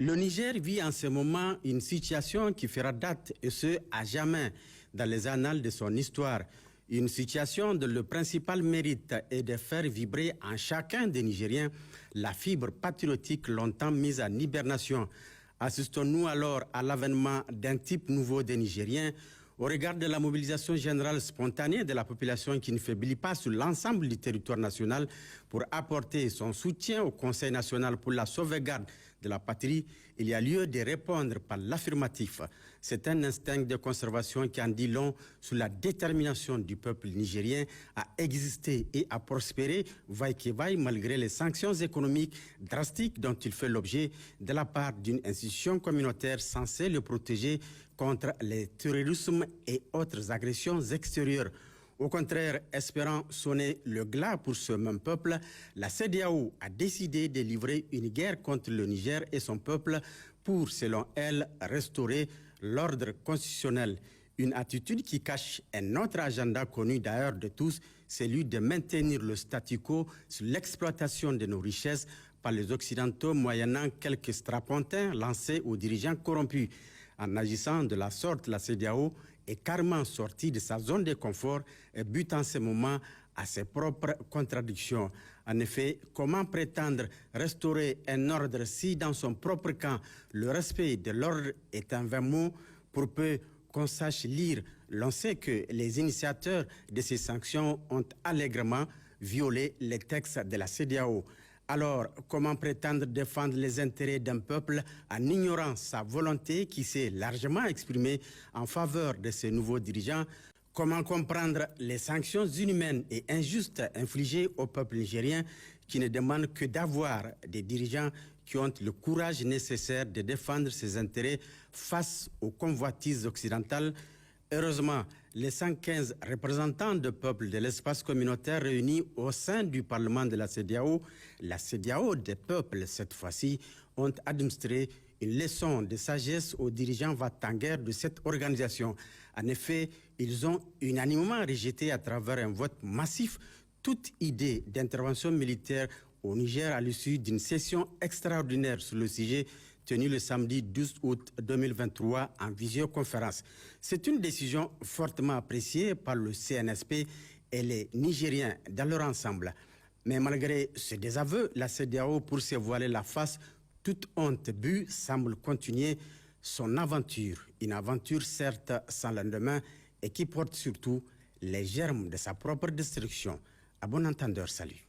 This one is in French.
Le Niger vit en ce moment une situation qui fera date, et ce, à jamais, dans les annales de son histoire. Une situation dont le principal mérite est de faire vibrer en chacun des Nigériens la fibre patriotique longtemps mise en hibernation. Assistons-nous alors à l'avènement d'un type nouveau des Nigériens au regard de la mobilisation générale spontanée de la population qui ne faiblit pas sur l'ensemble du territoire national pour apporter son soutien au Conseil national pour la sauvegarde de la patrie, il y a lieu de répondre par l'affirmatif. C'est un instinct de conservation qui en dit long sur la détermination du peuple nigérien à exister et à prospérer, vaille que vaille, malgré les sanctions économiques drastiques dont il fait l'objet de la part d'une institution communautaire censée le protéger contre les terrorismes et autres agressions extérieures. Au contraire, espérant sonner le glas pour ce même peuple, la CEDEAO a décidé de livrer une guerre contre le Niger et son peuple pour, selon elle, restaurer l'ordre constitutionnel. Une attitude qui cache un autre agenda connu d'ailleurs de tous, celui de maintenir le statu quo sur l'exploitation de nos richesses par les Occidentaux moyennant quelques strapontins lancés aux dirigeants corrompus. En agissant de la sorte, la CEDEAO est carrément sortie de sa zone de confort et bute en ce moment à ses propres contradictions. En effet, comment prétendre restaurer un ordre si dans son propre camp, le respect de l'ordre est un vain mot pour peu qu'on sache lire? L'on sait que les initiateurs de ces sanctions ont allègrement violé les textes de la CEDEAO. Alors, comment prétendre défendre les intérêts d'un peuple en ignorant sa volonté qui s'est largement exprimée en faveur de ces nouveaux dirigeants? Comment comprendre les sanctions inhumaines et injustes infligées au peuple nigérien qui ne demande que d'avoir des dirigeants qui ont le courage nécessaire de défendre ses intérêts face aux convoitises occidentales? Heureusement, les 115 représentants de peuples de l'espace communautaire réunis au sein du Parlement de la CEDEAO des peuples cette fois-ci, ont administré une leçon de sagesse aux dirigeants va-t-en-guerre de cette organisation. En effet, ils ont unanimement rejeté à travers un vote massif toute idée d'intervention militaire au Niger à l'issue d'une session extraordinaire sur le sujet tenue le samedi 12 août 2023 en visioconférence. C'est une décision fortement appréciée par le CNSP et les Nigériens dans leur ensemble. Mais malgré ce désaveu, la CEDEAO, pour se voiler la face, toute honte bue, semble continuer son aventure. Une aventure certes sans lendemain et qui porte surtout les germes de sa propre destruction. À bon entendeur, salut.